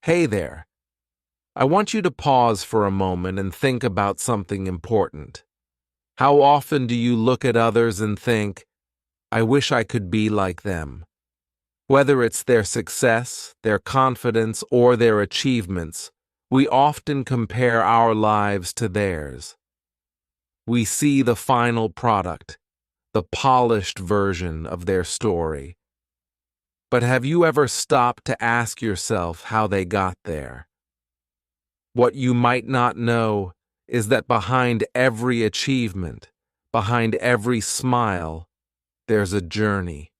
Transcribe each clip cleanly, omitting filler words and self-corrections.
Hey there. I want you to pause for a moment and think about something important. How often do you look at others and think, I wish I could be like them? Whether it's their success, their confidence, or their achievements, we often compare our lives to theirs. We see the final product, the polished version of their story. But have you ever stopped to ask yourself how they got there? What you might not know is that behind every achievement, behind every smile, there's a journey.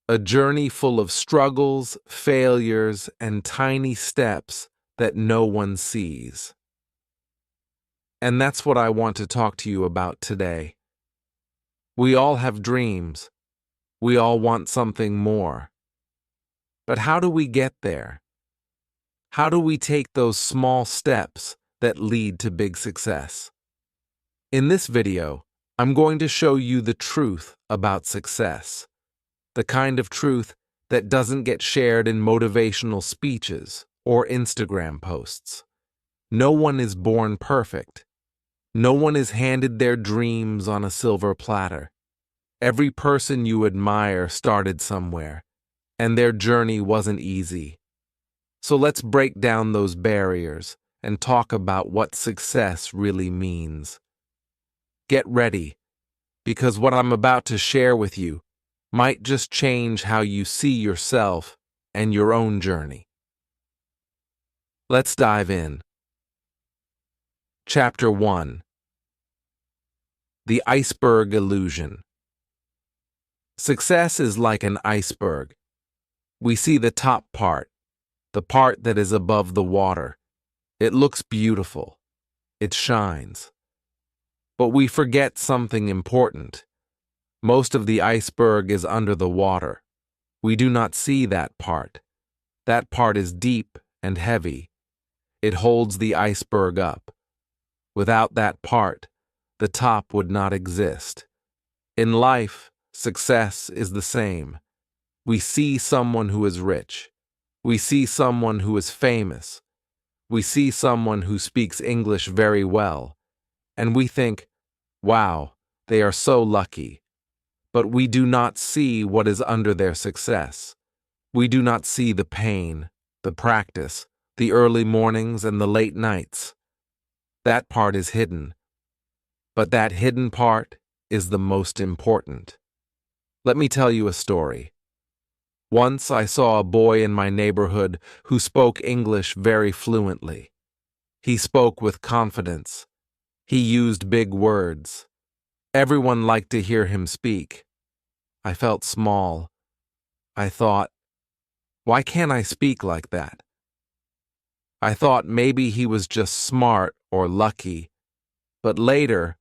A journey full of struggles, failures, and tiny steps that no one sees. And that's what I want to talk to you about today. We all have dreams. We all want something more. But how do we get there? How do we take those small steps that lead to big success? In this video, I'm going to show you the truth about success. The kind of truth that doesn't get shared in motivational speeches or Instagram posts. No one is born perfect. No one is handed their dreams on a silver platter. Every person you admire started somewhere, and their journey wasn't easy. So let's break down those barriers and talk about what success really means. Get ready, because what I'm about to share with you might just change how you see yourself and your own journey. Let's dive in. Chapter 1. The Iceberg Illusion. Success is like an iceberg. We see the top part, the part that is above the water. It looks beautiful. It shines. But we forget something important. Most of the iceberg is under the water. We do not see that part. That part is deep and heavy. It holds the iceberg up. Without that part, the top would not exist. In life, success is the same. We see someone who is rich. We see someone who is famous. We see someone who speaks English very well. And we think, wow, they are so lucky. But we do not see what is under their success. We do not see the pain, the practice, the early mornings and the late nights. That part is hidden. But that hidden part is the most important. Let me tell you a story. Once I saw a boy in my neighborhood who spoke English very fluently. He spoke with confidence. He used big words. Everyone liked to hear him speak. I felt small. I thought, why can't I speak like that? I thought maybe he was just smart or lucky. But later,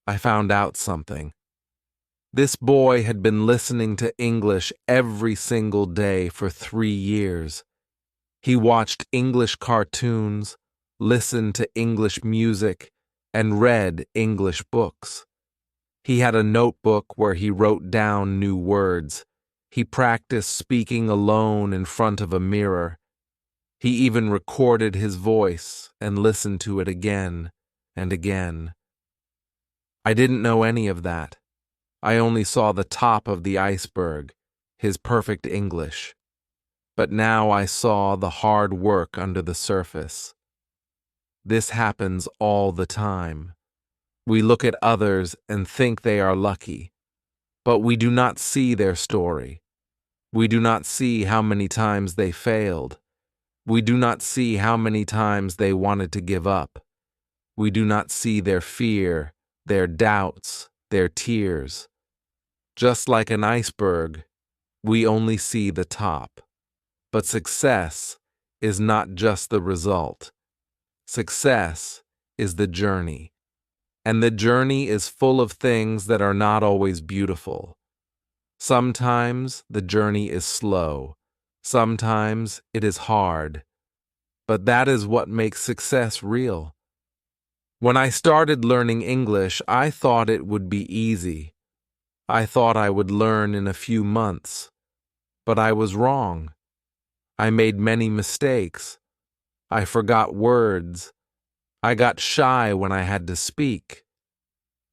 I found out something. This boy had been listening to English every single day for 3 years. He watched English cartoons, listened to English music, and read English books. He had a notebook where he wrote down new words. He practiced speaking alone in front of a mirror. He even recorded his voice and listened to it again and again. I didn't know any of that. I only saw the top of the iceberg, his perfect English. But now I saw the hard work under the surface. This happens all the time. We look at others and think they are lucky, but we do not see their story. We do not see how many times they failed. We do not see how many times they wanted to give up. We do not see their fear, their doubts, their tears. Just like an iceberg, we only see the top. But success is not just the result. Success is the journey. And the journey is full of things that are not always beautiful. Sometimes the journey is slow. Sometimes it is hard. But that is what makes success real. When I started learning English, I thought it would be easy. I thought I would learn in a few months. But I was wrong. I made many mistakes. I forgot words. I got shy when I had to speak.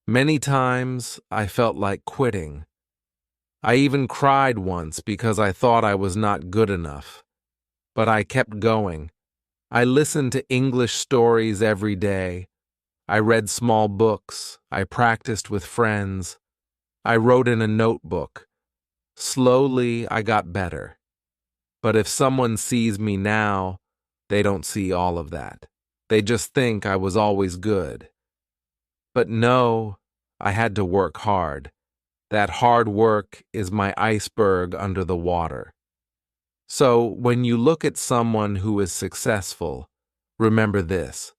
Many times I felt like quitting. I even cried once because I thought I was not good enough. But I kept going. I listened to English stories every day. I read small books. I practiced with friends. I wrote in a notebook. Slowly, I got better. But if someone sees me now, they don't see all of that. They just think I was always good. But no, I had to work hard. That hard work is my iceberg under the water. So when you look at someone who is successful, remember this: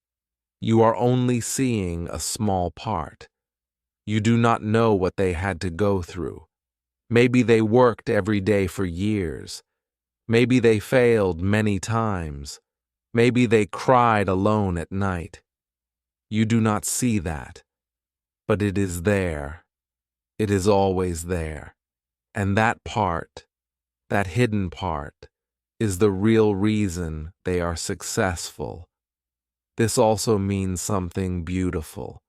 you are only seeing a small part. You do not know what they had to go through. Maybe they worked every day for years. Maybe they failed many times. Maybe they cried alone at night. You do not see that, but it is there. It is always there. And that part, that hidden part, is the real reason they are successful. This also means something beautiful.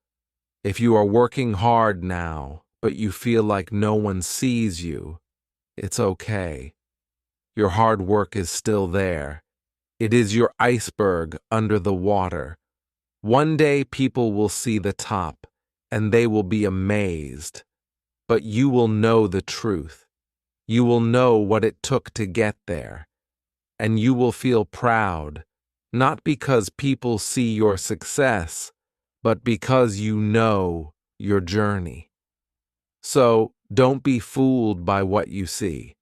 If you are working hard now, but you feel like no one sees you, it's okay. Your hard work is still there. It is your iceberg under the water. One day people will see the top, and they will be amazed. But you will know the truth. You will know what it took to get there. And you will feel proud, not because people see your success, but because you know your journey. So don't be fooled by what you see.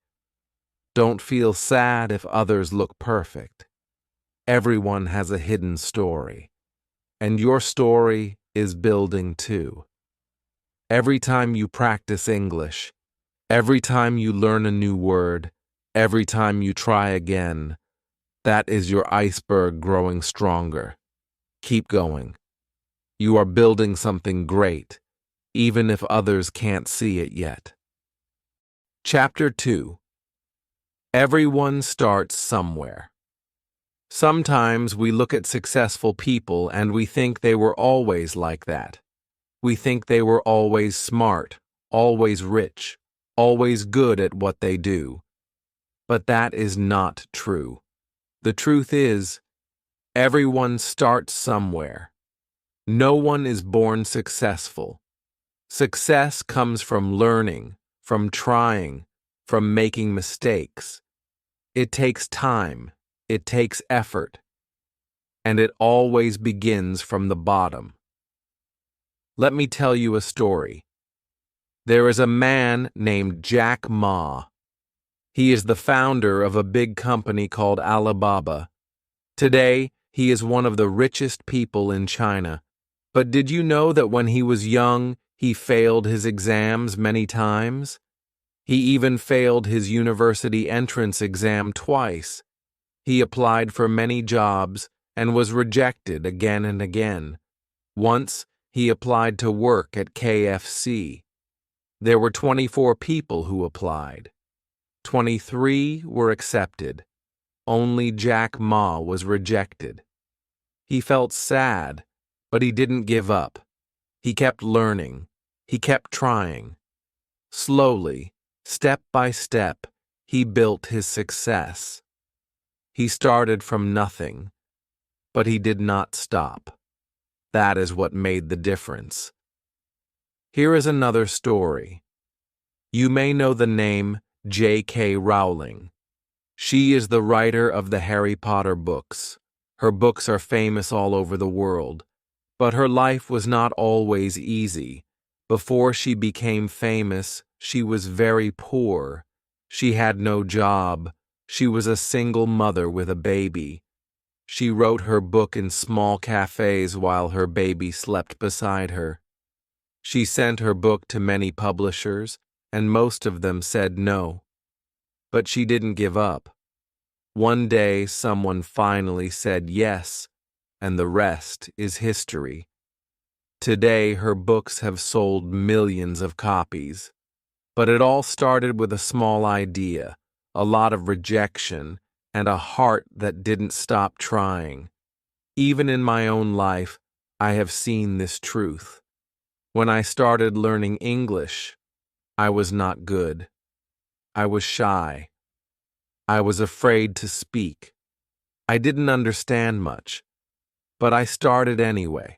Don't feel sad if others look perfect. Everyone has a hidden story, and your story is building too. Every time you practice English, every time you learn a new word, every time you try again, that is your iceberg growing stronger. Keep going. You are building something great, even if others can't see it yet. Chapter 2. Everyone starts somewhere. Sometimes we look at successful people and we think they were always like that. We think they were always smart, always rich, always good at what they do. But that is not true. The truth is, everyone starts somewhere. No one is born successful. Success comes from learning, from trying, from making mistakes. It takes time, it takes effort, and it always begins from the bottom. Let me tell you a story. There is a man named Jack Ma. He is the founder of a big company called Alibaba. Today, he is one of the richest people in China. But did you know that when he was young, he failed his exams many times? He even failed his university entrance exam twice. He applied for many jobs and was rejected again and again. Once, he applied to work at KFC. There were 24 people who applied. 23 were accepted. Only Jack Ma was rejected. He felt sad, but he didn't give up. He kept learning. He kept trying. Slowly, step by step, he built his success. He started from nothing, but he did not stop. That is what made the difference. Here is another story. You may know the name J.K. Rowling. She is the writer of the Harry Potter books. Her books are famous all over the world. But her life was not always easy. Before she became famous, she was very poor. She had no job. She was a single mother with a baby. She wrote her book in small cafes while her baby slept beside her. She sent her book to many publishers, and most of them said no. But she didn't give up. One day, someone finally said yes, and the rest is history. Today, her books have sold millions of copies. But it all started with a small idea, a lot of rejection, and a heart that didn't stop trying. Even in my own life, I have seen this truth. When I started learning English, I was not good. I was shy. I was afraid to speak. I didn't understand much, but I started anyway.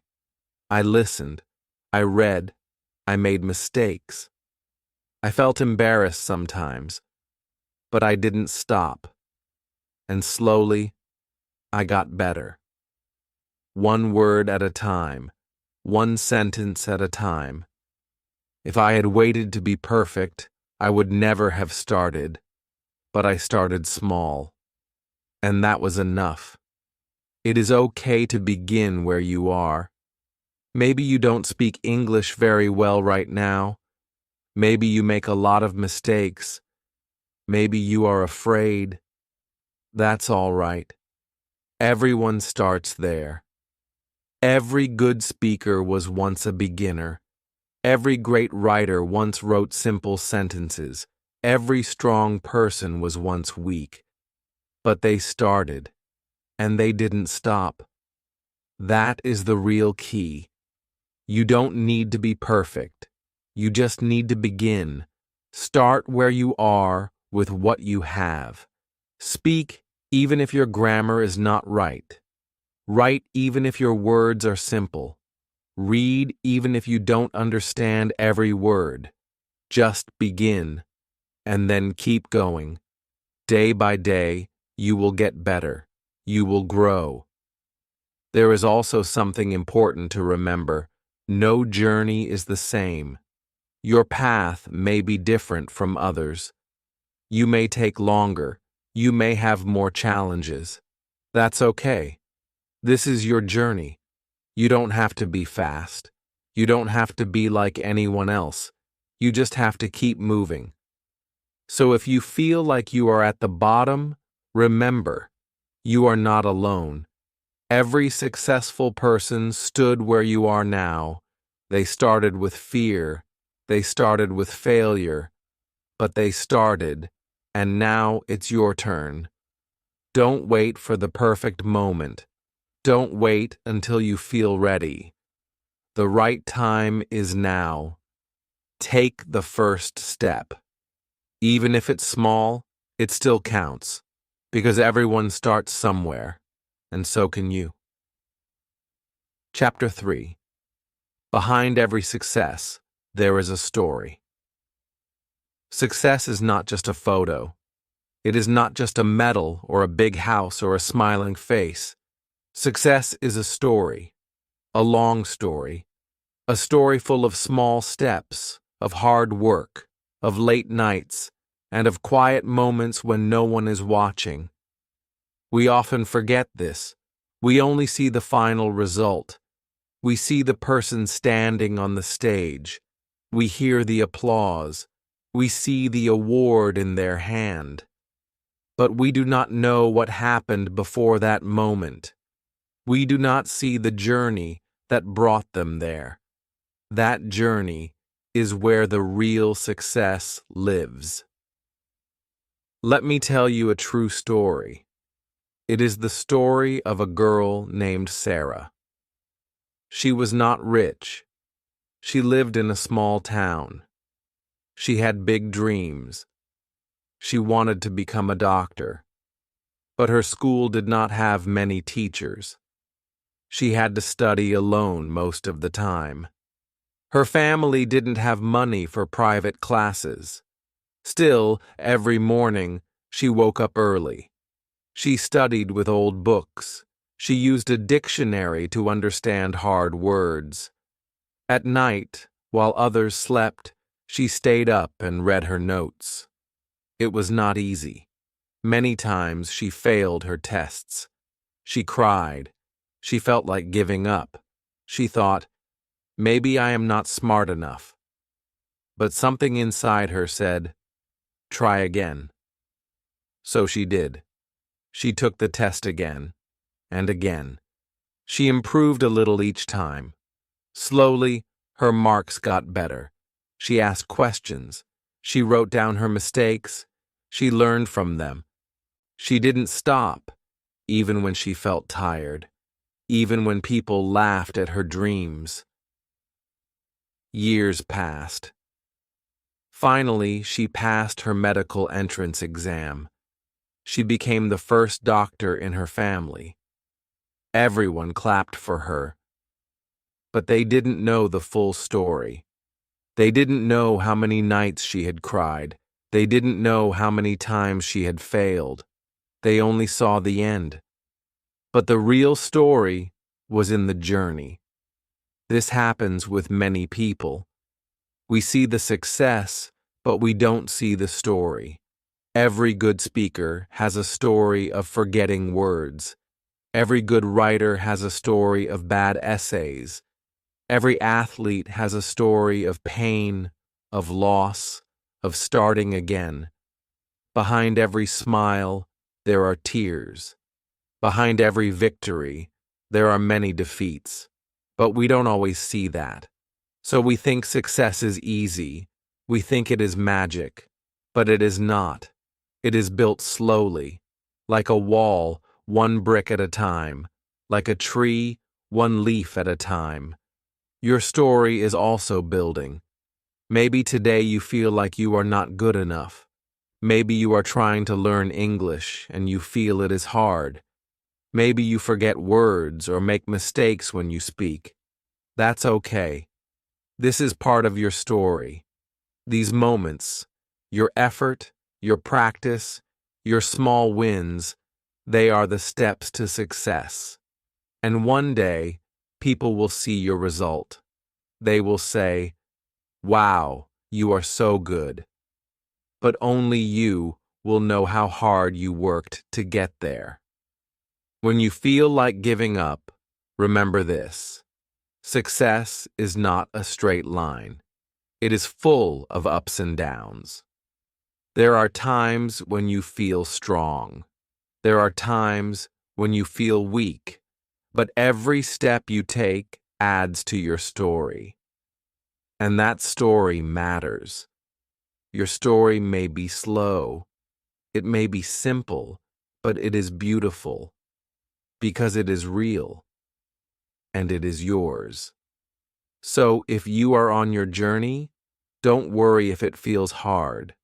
I listened. I read. I made mistakes. I felt embarrassed sometimes, but I didn't stop. And slowly, I got better. One word at a time, one sentence at a time. If I had waited to be perfect, I would never have started, but I started small, and that was enough. It is okay to begin where you are. Maybe you don't speak English very well right now. Maybe you make a lot of mistakes. Maybe you are afraid. That's all right. Everyone starts there. Every good speaker was once a beginner. Every great writer once wrote simple sentences. Every strong person was once weak. But they started, and they didn't stop. That is the real key. You don't need to be perfect. You just need to begin. Start where you are with what you have. Speak even if your grammar is not right. Write even if your words are simple. Read even if you don't understand every word. Just begin, and then keep going. Day by day, you will get better. You will grow. There is also something important to remember. No journey is the same. Your path may be different from others. You may take longer. You may have more challenges. That's okay. This is your journey. You don't have to be fast. You don't have to be like anyone else. You just have to keep moving. So if you feel like you are at the bottom, remember, you are not alone. Every successful person stood where you are now. They started with fear. They started with failure. But they started, and now it's your turn. Don't wait for the perfect moment. Don't wait until you feel ready. The right time is now. Take the first step. Even if it's small, it still counts, because everyone starts somewhere, and so can you. Chapter 3. Behind every success, there is a story. Success is not just a photo. It is not just a medal or a big house or a smiling face. Success is a story, a long story, a story full of small steps, of hard work, of late nights, and of quiet moments when no one is watching. We often forget this. We only see the final result. We see the person standing on the stage. We hear the applause. We see the award in their hand. But we do not know what happened before that moment. We do not see the journey that brought them there. That journey is where the real success lives. Let me tell you a true story. It is the story of a girl named Sarah. She was not rich. She lived in a small town. She had big dreams. She wanted to become a doctor. But her school did not have many teachers. She had to study alone most of the time. Her family didn't have money for private classes. Still, every morning, she woke up early. She studied with old books. She used a dictionary to understand hard words. At night, while others slept, she stayed up and read her notes. It was not easy. Many times she failed her tests. She cried. She felt like giving up. She thought, maybe I am not smart enough. But something inside her said, try again. So she did. She took the test again, and again. She improved a little each time. Slowly, her marks got better. She asked questions. She wrote down her mistakes. She learned from them. She didn't stop, even when she felt tired, even when people laughed at her dreams. Years passed. Finally, she passed her medical entrance exam. She became the first doctor in her family. Everyone clapped for her. But they didn't know the full story. They didn't know how many nights she had cried. They didn't know how many times she had failed. They only saw the end. But the real story was in the journey. This happens with many people. We see the success, but we don't see the story. Every good speaker has a story of forgetting words. Every good writer has a story of bad essays. Every athlete has a story of pain, of loss, of starting again. Behind every smile, there are tears. Behind every victory, there are many defeats. But we don't always see that. So we think success is easy. We think it is magic. But it is not. It is built slowly, like a wall, one brick at a time, like a tree, one leaf at a time. Your story is also building. Maybe today you feel like you are not good enough. Maybe you are trying to learn English and you feel it is hard. Maybe you forget words or make mistakes when you speak. That's okay. This is part of your story. These moments, your effort, your practice, your small wins, they are the steps to success. And one day, people will see your result. They will say, "Wow, you are so good." But only you will know how hard you worked to get there. When you feel like giving up, remember this. Success is not a straight line. It is full of ups and downs. There are times when you feel strong. There are times when you feel weak. But every step you take adds to your story. And that story matters. Your story may be slow. It may be simple, but it is beautiful. Because it is real. And it is yours. So if you are on your journey, don't worry if it feels hard.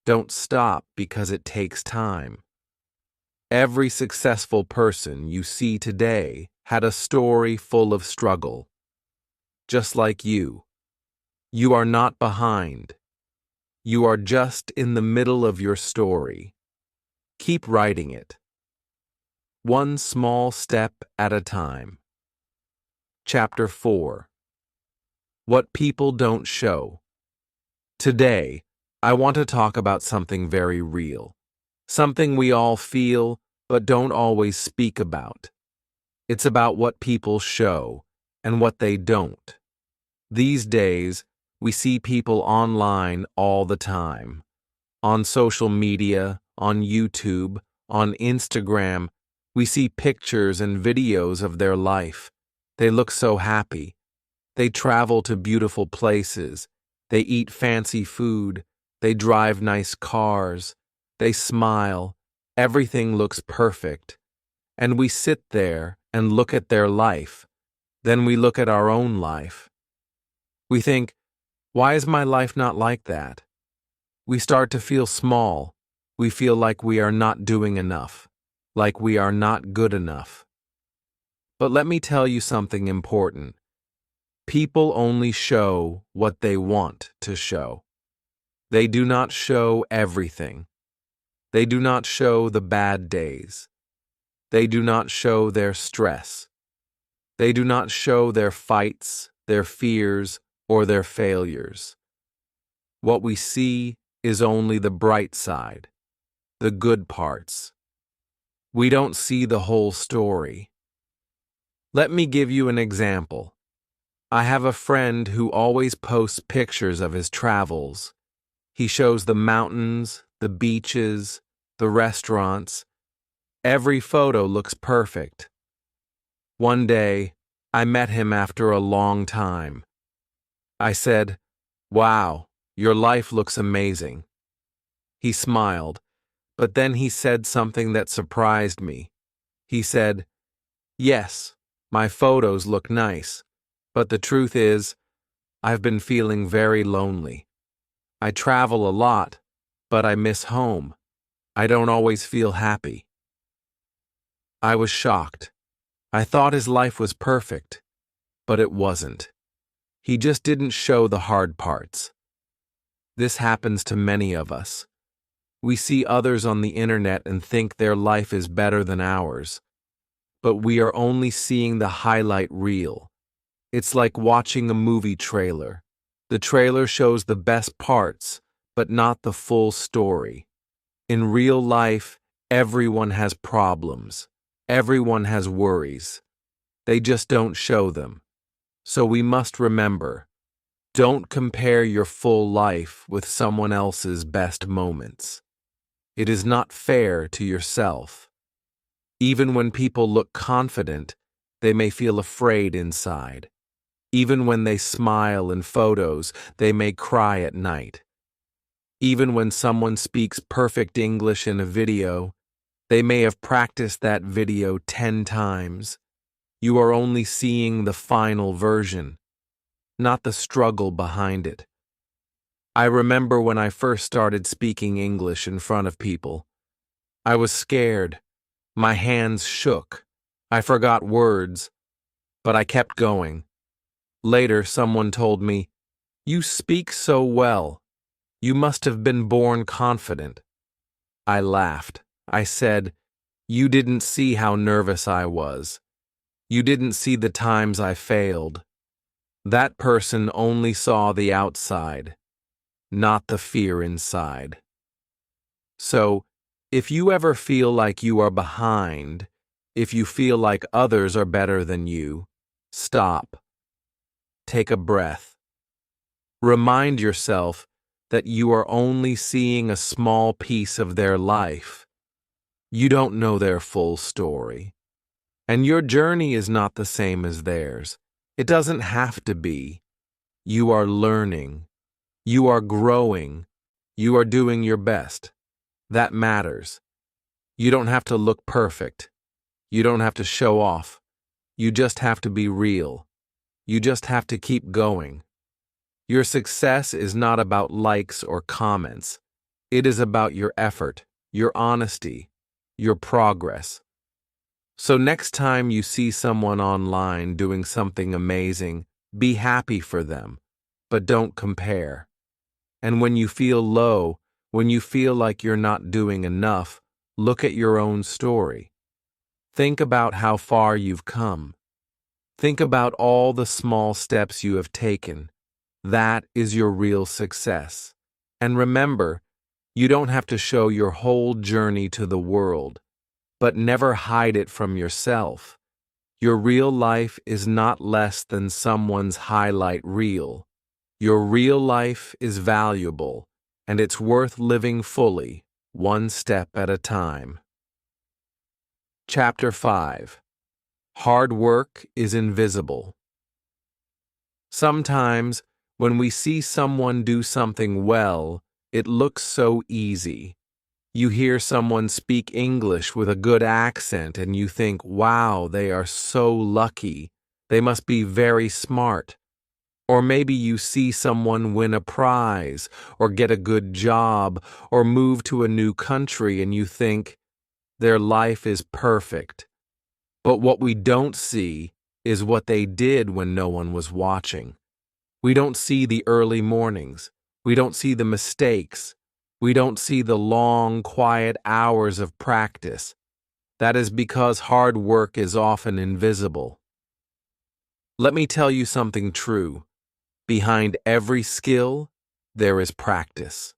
Don't stop because it takes time. Every successful person you see today had a story full of struggle. Just like you. You are not behind. You are just in the middle of your story. Keep writing it. One small step at a time. Chapter 4. What people don't show. Today, I want to talk about something very real. Something we all feel, but don't always speak about. It's about what people show and what they don't. These days, we see people online all the time. On social media, on YouTube, on Instagram, we see pictures and videos of their life. They look so happy. They travel to beautiful places. They eat fancy food. They drive nice cars. They smile. Everything looks perfect. And we sit there and look at their life. Then we look at our own life. We think, why is my life not like that? We start to feel small. We feel like we are not doing enough, like we are not good enough. But let me tell you something important. People only show what they want to show. They do not show everything. They do not show the bad days. They do not show their stress. They do not show their fights, their fears, or their failures. What we see is only the bright side, the good parts. We don't see the whole story. Let me give you an example. I have a friend who always posts pictures of his travels. He shows the mountains, the beaches, the restaurants. Every photo looks perfect. One day, I met him after a long time. I said, "Wow, your life looks amazing." He smiled, But then he said something that surprised me. He said, "Yes, my photos look nice, but the truth is, I've been feeling very lonely. I travel a lot, but I miss home. I don't always feel happy." I was shocked. I thought his life was perfect, but it wasn't. He just didn't show the hard parts. This happens to many of us. We see others on the internet and think their life is better than ours, but we are only seeing the highlight reel. It's like watching a movie trailer. The trailer shows the best parts, but not the full story. In real life, everyone has problems. Everyone has worries. They just don't show them. So we must remember, don't compare your full life with someone else's best moments. It is not fair to yourself. Even when people look confident, they may feel afraid inside. Even when they smile in photos, they may cry at night. Even when someone speaks perfect English in a video, they may have practiced that video 10 times. You are only seeing the final version, not the struggle behind it. I remember when I first started speaking English in front of people. I was scared. My hands shook. I forgot words, but I kept going. Later, someone told me, "You speak so well. You must have been born confident." I laughed. I said, "You didn't see how nervous I was. You didn't see the times I failed. That person only saw the outside, not the fear inside." So, if you ever feel like you are behind, if you feel like others are better than you, stop. Take a breath. Remind yourself that you are only seeing a small piece of their life. You don't know their full story. And your journey is not the same as theirs. It doesn't have to be. You are learning. You are growing. You are doing your best. That matters. You don't have to look perfect. You don't have to show off. You just have to be real. You just have to keep going. Your success is not about likes or comments. It is about your effort, your honesty, your progress. So next time you see someone online doing something amazing, be happy for them, but don't compare. And when you feel low, when you feel like you're not doing enough, look at your own story. Think about how far you've come. Think about all the small steps you have taken. That is your real success. And remember, you don't have to show your whole journey to the world, but never hide it from yourself. Your real life is not less than someone's highlight reel. Your real life is valuable, and it's worth living fully, one step at a time. Chapter 5. Hard work is invisible. Sometimes, when we see someone do something well, it looks so easy. You hear someone speak English with a good accent and you think, wow, they are so lucky. They must be very smart. Or maybe you see someone win a prize, or get a good job, or move to a new country and you think, their life is perfect. But what we don't see is what they did when no one was watching. We don't see the early mornings. We don't see the mistakes. We don't see the long, quiet hours of practice. That is because hard work is often invisible. Let me tell you something true. Behind every skill, there is practice.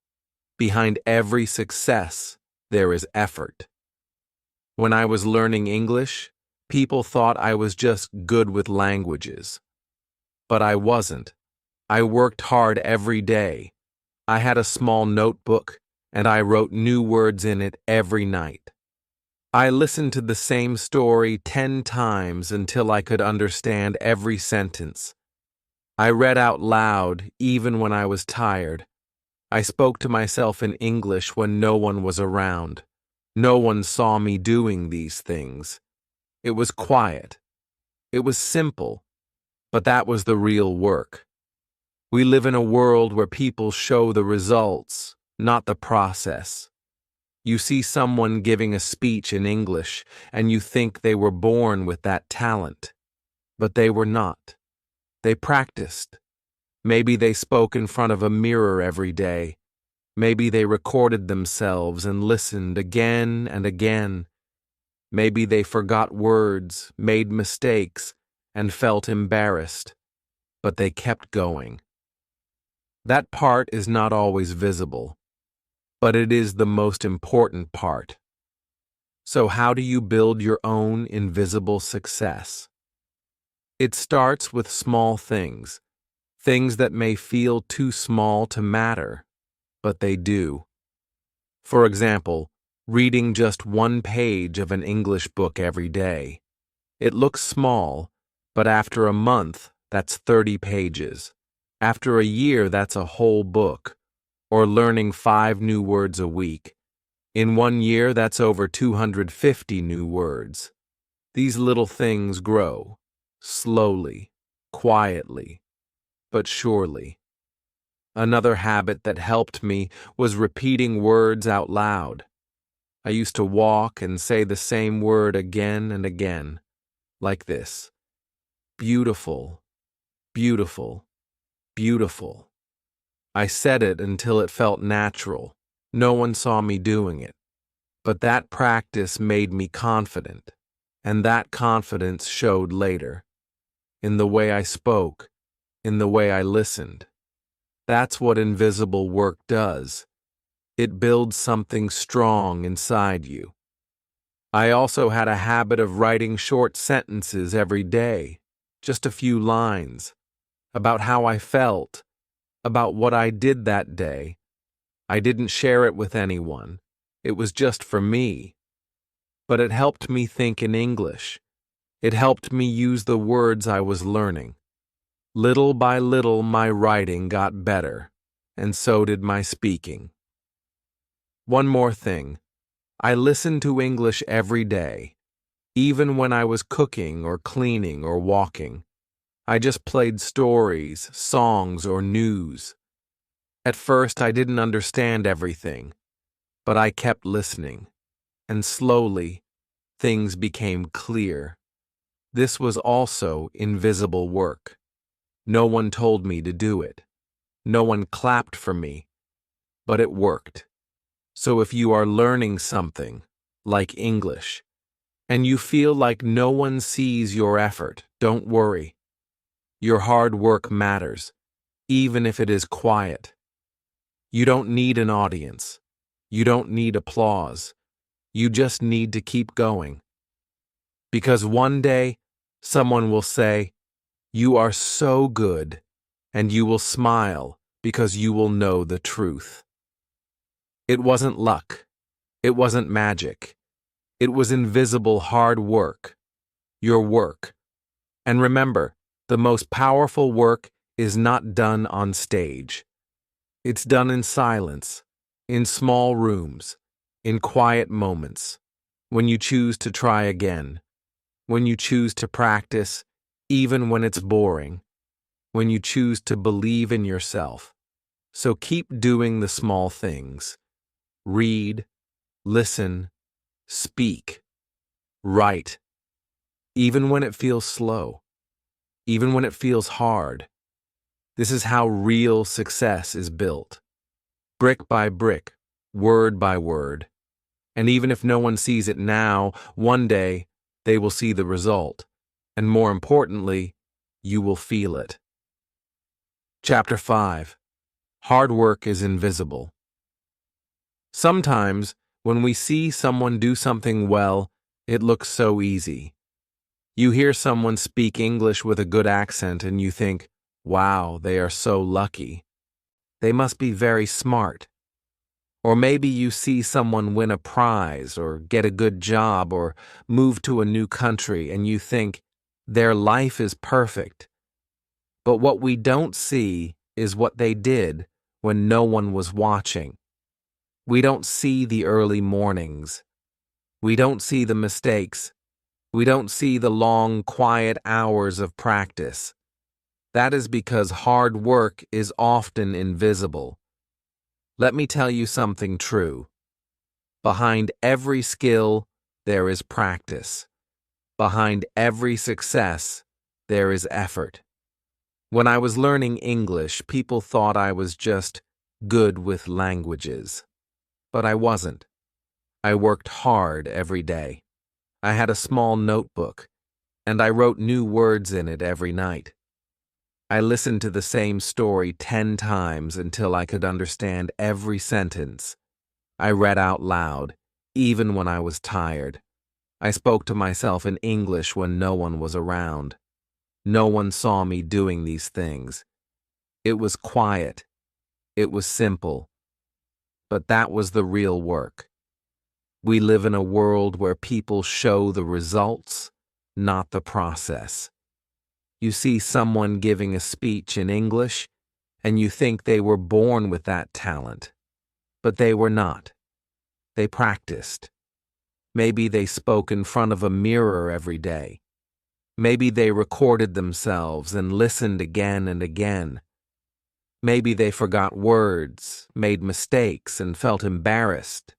Behind every success, there is effort. When I was learning English, people thought I was just good with languages. But I wasn't. I worked hard every day. I had a small notebook, and I wrote new words in it every night. I listened to the same story 10 times until I could understand every sentence. I read out loud even when I was tired. I spoke to myself in English when no one was around. No one saw me doing these things. It was quiet. It was simple, but that was the real work. We live in a world where people show the results, not the process. You see someone giving a speech in English, and you think they were born with that talent. But they were not. They practiced. Maybe they spoke in front of a mirror every day. Maybe they recorded themselves and listened again and again. Maybe they forgot words, made mistakes, and felt embarrassed. But they kept going. That part is not always visible, but it is the most important part. So how do you build your own invisible success? It starts with small things, things that may feel too small to matter, but they do. For example, reading just one page of an English book every day. It looks small, but after a month, that's 30 pages. After a year, that's a whole book. Or learning 5 new words a week. In 1 year, that's over 250 new words. These little things grow, slowly, quietly, but surely. Another habit that helped me was repeating words out loud. I used to walk and say the same word again and again, like this: beautiful, beautiful, beautiful. I said it until it felt natural. No one saw me doing it. But that practice made me confident, and that confidence showed later, in the way I spoke, in the way I listened. That's what invisible work does. It builds something strong inside you. I also had a habit of writing short sentences every day, just a few lines, about how I felt, about what I did that day. I didn't share it with anyone. It was just for me. But it helped me think in English. It helped me use the words I was learning. Little by little, my writing got better, and so did my speaking. One more thing. I listened to English every day, even when I was cooking or cleaning or walking. I just played stories, songs, or news. At first, I didn't understand everything, but I kept listening, and slowly, things became clear. This was also invisible work. No one told me to do it. No one clapped for me, but it worked. So if you are learning something, like English, and you feel like no one sees your effort, don't worry. Your hard work matters, even if it is quiet. You don't need an audience. You don't need applause. You just need to keep going. Because one day, someone will say, "You are so good," and you will smile because you will know the truth. It wasn't luck. It wasn't magic. It was invisible hard work. Your work. And remember, the most powerful work is not done on stage. It's done in silence, in small rooms, in quiet moments, when you choose to try again, when you choose to practice, even when it's boring, when you choose to believe in yourself. So keep doing the small things. Read, listen, speak, write, even when it feels slow, even when it feels hard. This is how real success is built. Brick by brick, word by word. And even if no one sees it now, one day they will see the result. And more importantly, you will feel it. Chapter 5. Hard work is invisible. Sometimes, when we see someone do something well, it looks so easy. You hear someone speak English with a good accent and you think, wow, they are so lucky. They must be very smart. Or maybe you see someone win a prize or get a good job or move to a new country and you think, their life is perfect. But what we don't see is what they did when no one was watching. We don't see the early mornings, We don't see the mistakes. We don't see the long, quiet hours of practice. That is because hard work is often invisible. Let me tell you something true. Behind every skill, there is practice. Behind every success, there is effort. When I was learning English, people thought I was just good with languages. But I wasn't. I worked hard every day. I had a small notebook, and I wrote new words in it every night. I listened to the same story 10 times until I could understand every sentence. I read out loud, even when I was tired. I spoke to myself in English when no one was around. No one saw me doing these things. It was quiet. It was simple. But that was the real work. We live in a world where people show the results, not the process. You see someone giving a speech in English, and you think they were born with that talent. But they were not. They practiced. Maybe they spoke in front of a mirror every day. Maybe they recorded themselves and listened again and again. Maybe they forgot words, made mistakes, and felt embarrassed.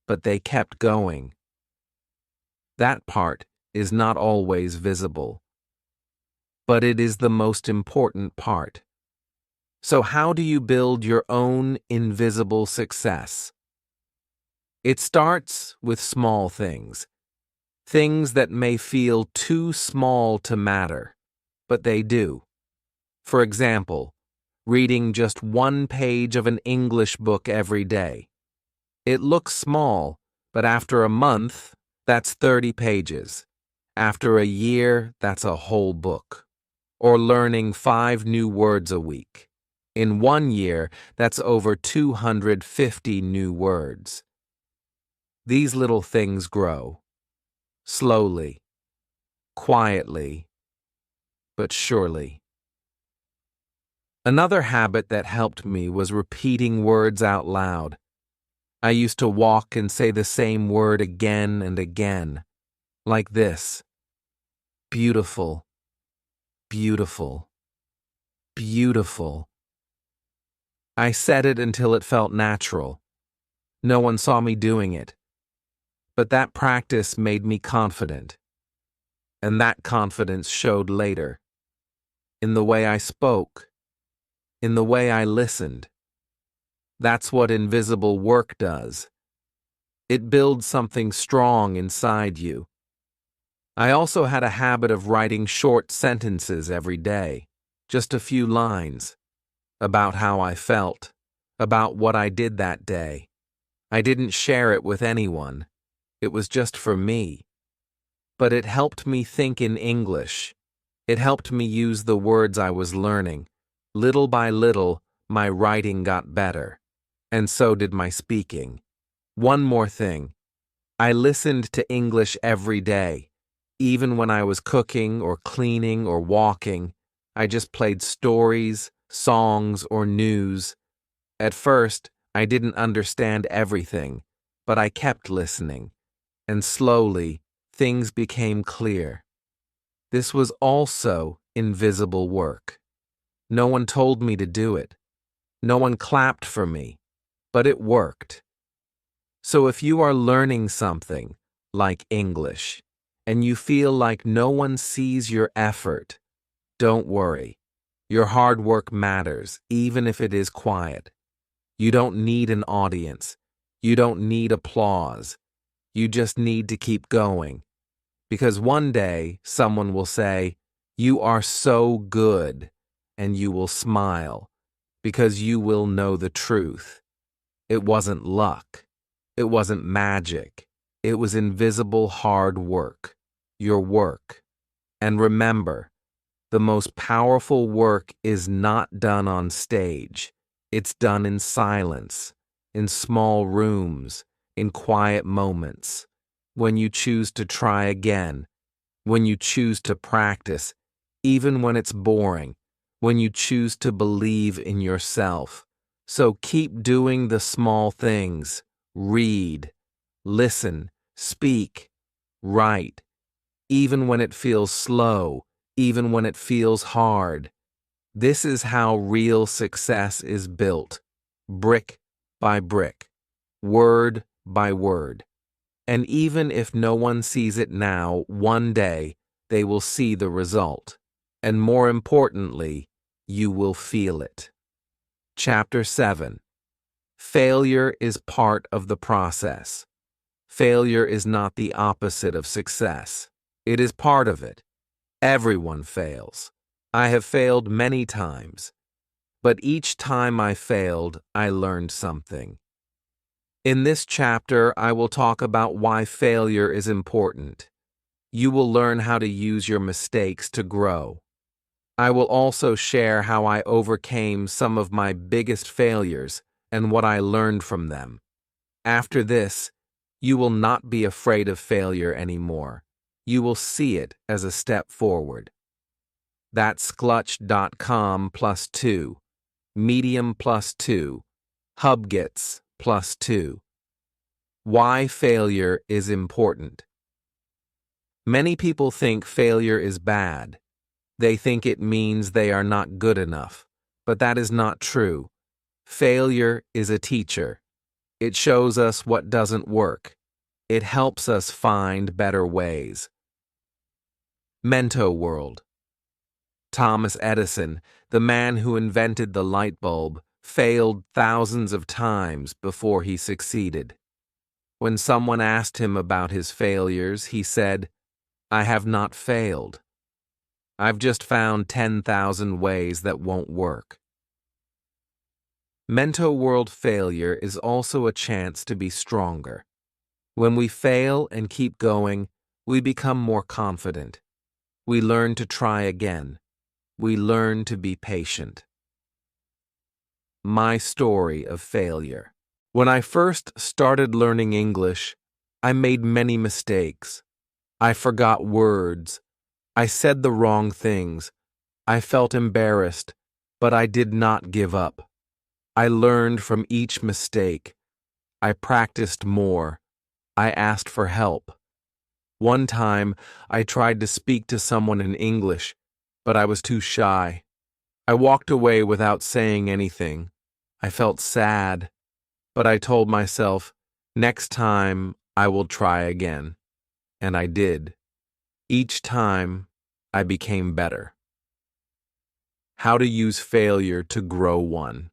But they kept going. That part is not always visible. But it is the most important part. So how do you build your own invisible success? It starts with small things. Things that may feel too small to matter, but they do. For example, reading just one page of an English book every day. It looks small, but after a month, that's 30 pages. After a year, that's a whole book. Or learning 5 new words a week. In 1 year, that's over 250 new words. These little things grow. Slowly, quietly, but surely. Another habit that helped me was repeating words out loud. I used to walk and say the same word again and again, like this: beautiful, beautiful, beautiful. I said it until it felt natural. No one saw me doing it. But that practice made me confident. And that confidence showed later. In the way I spoke. In the way I listened. That's what invisible work does. It builds something strong inside you. I also had a habit of writing short sentences every day, just a few lines, about how I felt, about what I did that day. I didn't share it with anyone. It was just for me. But it helped me think in English. It helped me use the words I was learning. Little by little, my writing got better. And so did my speaking. One more thing. I listened to English every day. Even when I was cooking or cleaning or walking, I just played stories, songs, or news. At first, I didn't understand everything, but I kept listening. And slowly, things became clear. This was also invisible work. No one told me to do it. No one clapped for me, but it worked. So if you are learning something, like English, and you feel like no one sees your effort, don't worry. Your hard work matters, even if it is quiet. You don't need an audience. You don't need applause. You just need to keep going. Because one day, someone will say, "You are so good," and you will smile, because you will know the truth. It wasn't luck. It wasn't magic. It was invisible hard work. Your work. And remember, the most powerful work is not done on stage. It's done in silence, in small rooms, in quiet moments, when you choose to try again, when you choose to practice, even when it's boring, when you choose to believe in yourself. So keep doing the small things. Read, listen, speak, write, even when it feels slow, even when it feels hard. This is how real success is built, brick by brick, word by word. And even if no one sees it now, one day they will see the result. And more importantly, you will feel it. Chapter 7. Failure is part of the process. Failure is not the opposite of success. It is part of it. Everyone fails. I have failed many times. But each time I failed, I learned something. In this chapter, I will talk about why failure is important. You will learn how to use your mistakes to grow. I will also share how I overcame some of my biggest failures and what I learned from them. After this, you will not be afraid of failure anymore. You will see it as a step forward. That's Clutch.com +2, Medium +2, Hubgets +2. Why failure is important. Many people think failure is bad. They think it means they are not good enough, but that is not true. Failure is a teacher. It shows us what doesn't work. It helps us find better ways. Mento World. Thomas Edison, the man who invented the light bulb, failed thousands of times before he succeeded. When someone asked him about his failures, he said, "I have not failed. I've just found 10,000 ways that won't work." Mento World failure is also a chance to be stronger. When we fail and keep going, we become more confident. We learn to try again. We learn to be patient. My story of failure. When I first started learning English, I made many mistakes. I forgot words. I said the wrong things. I felt embarrassed, but I did not give up. I learned from each mistake. I practiced more. I asked for help. One time, I tried to speak to someone in English, but I was too shy. I walked away without saying anything. I felt sad, but I told myself, next time I will try again. And I did. Each time, I became better. How to use failure to grow one.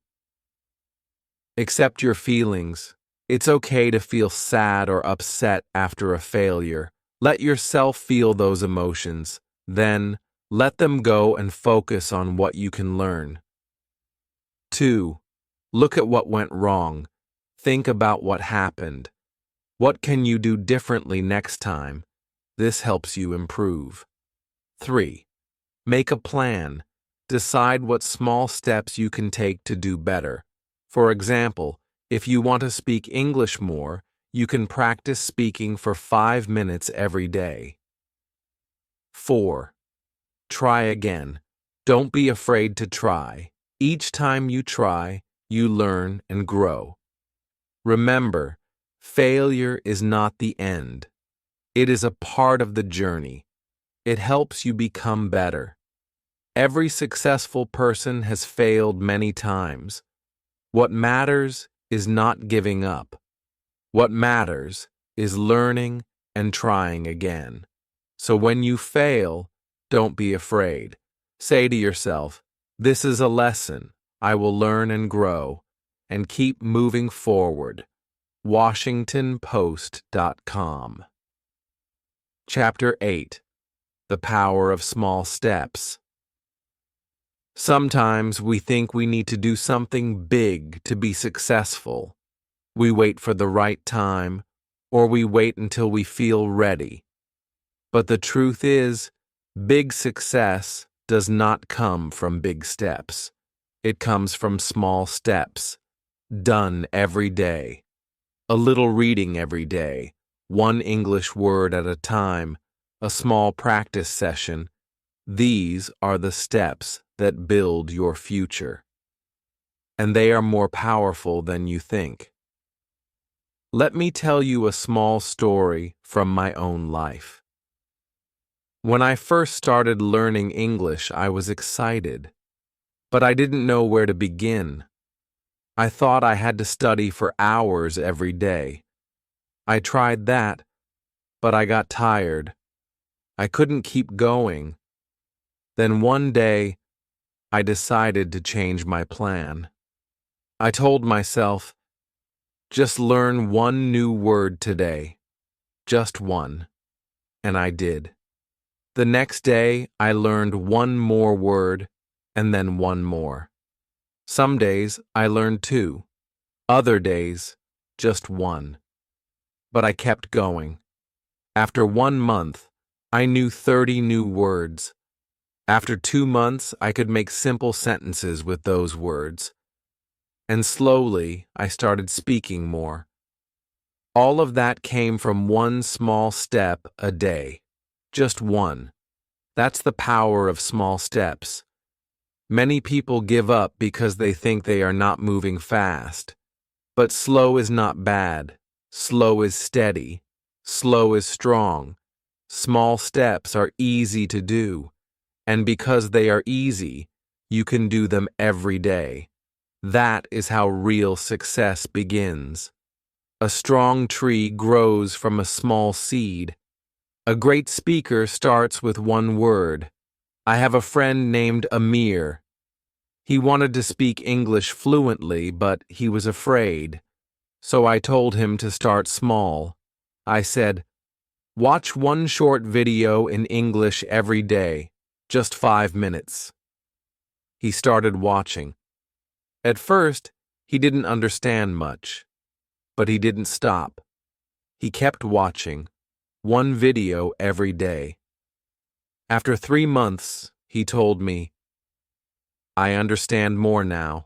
Accept your feelings. It's okay to feel sad or upset after a failure. Let yourself feel those emotions. Then, let them go and focus on what you can learn. 2. Look at what went wrong. Think about what happened. What can you do differently next time? This helps you improve. 3. Make a plan. Decide what small steps you can take to do better. For example, if you want to speak English more, you can practice speaking for 5 minutes every day. 4. Try again. Don't be afraid to try. Each time you try, you learn and grow. Remember, failure is not the end. It is a part of the journey. It helps you become better. Every successful person has failed many times. What matters is not giving up. What matters is learning and trying again. So when you fail, don't be afraid. Say to yourself, "This is a lesson. I will learn and grow," and keep moving forward. WashingtonPost.com. Chapter 8. The Power of Small Steps. Sometimes we think we need to do something big to be successful. We wait for the right time, or we wait until we feel ready. But the truth is, big success does not come from big steps. It comes from small steps, done every day. A little reading every day, one English word at a time, a small practice session. These are the steps that build your future. And they are more powerful than you think. Let me tell you a small story from my own life. When I first started learning English, I was excited, but I didn't know where to begin. I thought I had to study for hours every day. I tried that, but I got tired. I couldn't keep going. Then one day, I decided to change my plan. I told myself, just learn one new word today. Just one. And I did. The next day, I learned one more word, and then one more. Some days, I learned two. Other days, just one. But I kept going. After 1 month, I knew 30 new words. After 2 months, I could make simple sentences with those words. And slowly, I started speaking more. All of that came from one small step a day. Just one. That's the power of small steps. Many people give up because they think they are not moving fast. But slow is not bad. Slow is steady. Slow is strong. Small steps are easy to do. And because they are easy, you can do them every day. That is how real success begins. A strong tree grows from a small seed. A great speaker starts with one word. I have a friend named Amir. He wanted to speak English fluently, but he was afraid. So I told him to start small. I said, watch one short video in English every day, just 5 minutes. He started watching. At first, he didn't understand much, but he didn't stop. He kept watching, one video every day. After 3 months, he told me, I understand more now.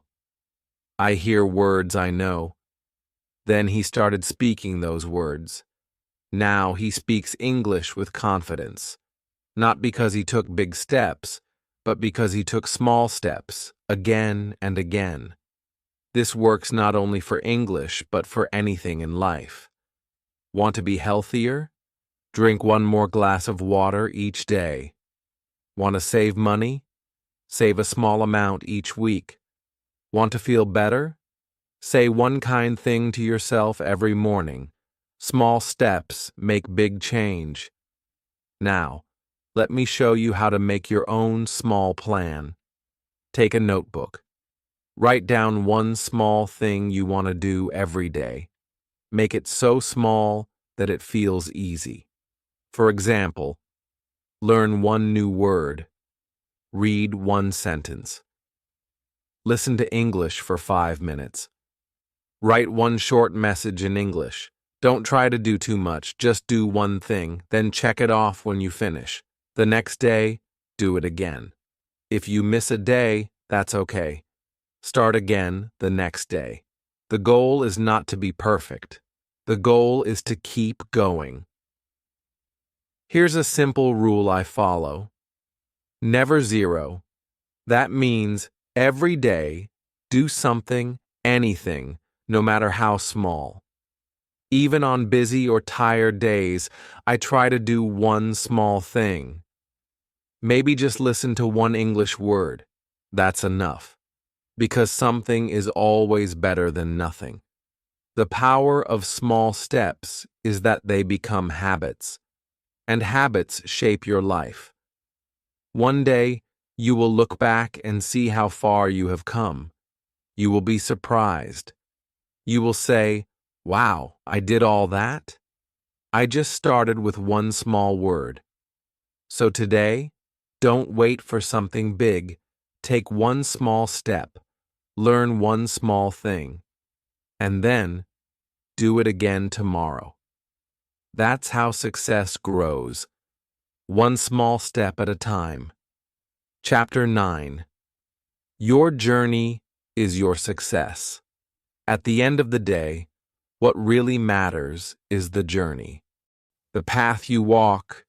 I hear words I know. Then he started speaking those words. Now he speaks English with confidence, not because he took big steps, but because he took small steps, again and again. This works not only for English, but for anything in life. Want to be healthier? Drink one more glass of water each day. Want to save money? Save a small amount each week. Want to feel better? Say one kind thing to yourself every morning. Small steps make big change. Now, let me show you how to make your own small plan. Take a notebook. Write down one small thing you want to do every day. Make it so small that it feels easy. For example, learn one new word. Read one sentence. Listen to English for 5 minutes. Write one short message in English. Don't try to do too much, just do one thing, then check it off when you finish. The next day, do it again. If you miss a day, that's okay. Start again the next day. The goal is not to be perfect. The goal is to keep going. Here's a simple rule I follow. Never zero. That means every day, do something, anything, no matter how small. Even on busy or tired days, I try to do one small thing. Maybe just listen to one English word. That's enough. Because something is always better than nothing. The power of small steps is that they become habits. And habits shape your life. One day, you will look back and see how far you have come. You will be surprised. You will say, wow, I did all that? I just started with one small word. So today, don't wait for something big. Take one small step. Learn one small thing. And then, do it again tomorrow. That's how success grows. One small step at a time. Chapter 9. Your journey is your success. At the end of the day, what really matters is the journey. The path you walk,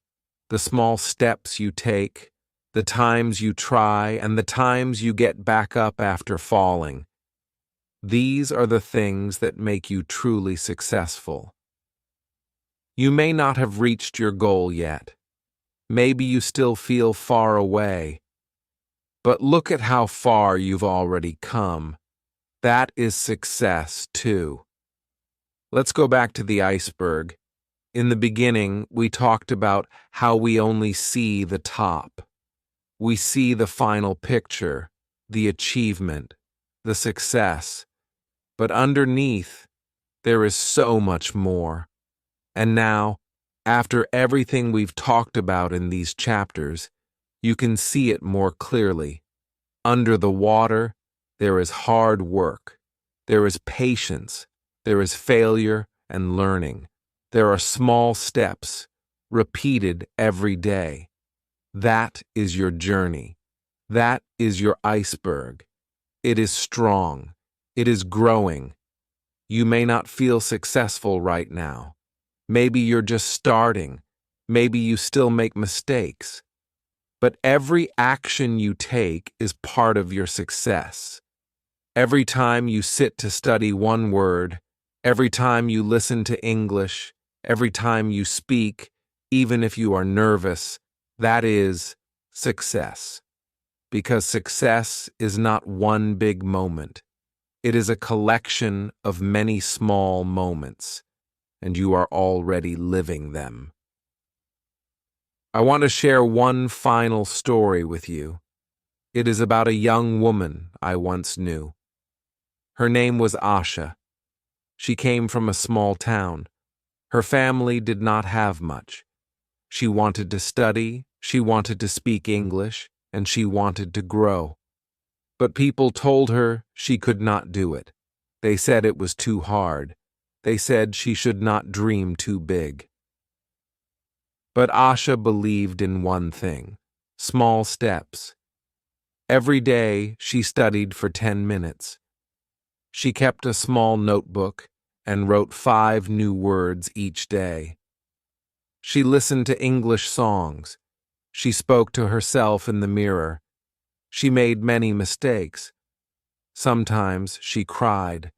the small steps you take, the times you try, and the times you get back up after falling. These are the things that make you truly successful. You may not have reached your goal yet. Maybe you still feel far away. But look at how far you've already come. That is success, too. Let's go back to the iceberg. In the beginning, we talked about how we only see the top. We see the final picture, the achievement, the success. But underneath, there is so much more. And now, after everything we've talked about in these chapters, you can see it more clearly. Under the water, there is hard work. There is patience. There is failure and learning. There are small steps, repeated every day. That is your journey. That is your iceberg. It is strong. It is growing. You may not feel successful right now. Maybe you're just starting. Maybe you still make mistakes. But every action you take is part of your success. Every time you sit to study one word, every time you listen to English, every time you speak, even if you are nervous, that is success. Because success is not one big moment. It is a collection of many small moments, and you are already living them. I want to share one final story with you. It is about a young woman I once knew. Her name was Asha. She came from a small town. Her family did not have much. She wanted to study, she wanted to speak English, and she wanted to grow. But people told her she could not do it. They said it was too hard. They said she should not dream too big. But Asha believed in one thing: small steps. Every day she studied for 10 minutes. She kept a small notebook and wrote 5 new words each day. She listened to English songs. She spoke to herself in the mirror. She made many mistakes. Sometimes she cried.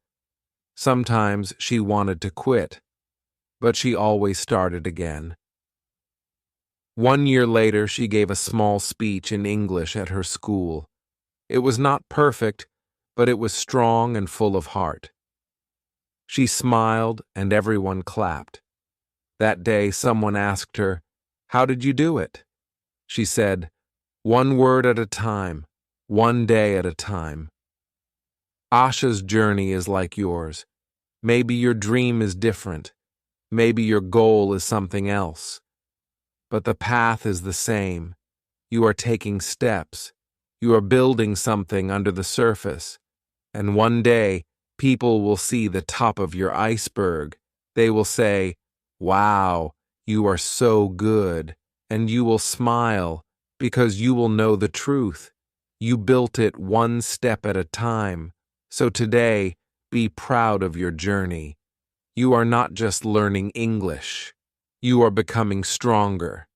Sometimes she wanted to quit. But she always started again. 1 year later, she gave a small speech in English at her school. It was not perfect, but it was strong and full of heart. She smiled, and everyone clapped. That day, someone asked her, "How did you do it?" She said, "1 word at a time, 1 day at a time." Asha's journey is like yours. Maybe your dream is different. Maybe your goal is something else. But the path is the same. You are taking steps. You are building something under the surface. And one day, people will see the top of your iceberg. They will say, "Wow, you are so good." And you will smile because you will know the truth. You built it 1 step at a time. So today, be proud of your journey. You are not just learning English. You are becoming stronger.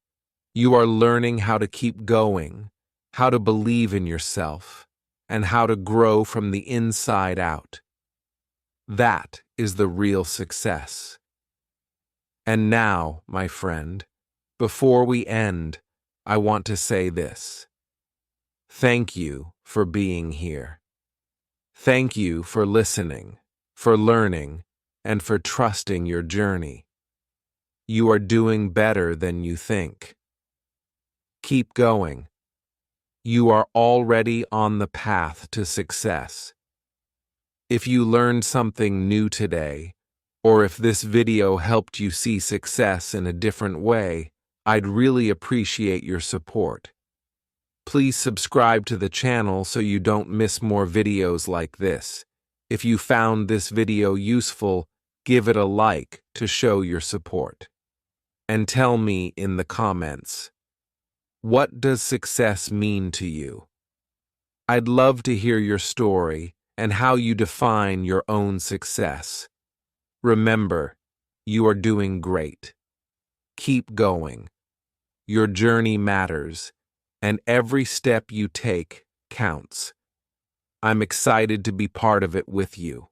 You are learning how to keep going, how to believe in yourself, and how to grow from the inside out. That is the real success. And now, my friend, before we end, I want to say this. Thank you for being here. Thank you for listening, for learning, and for trusting your journey. You are doing better than you think. Keep going. You are already on the path to success. If you learned something new today, or if this video helped you see success in a different way, I'd really appreciate your support. Please subscribe to the channel so you don't miss more videos like this. If you found this video useful, give it a like to show your support. And tell me in the comments, what does success mean to you? I'd love to hear your story and how you define your own success. Remember, you are doing great. Keep going. Your journey matters, and every step you take counts. I'm excited to be part of it with you.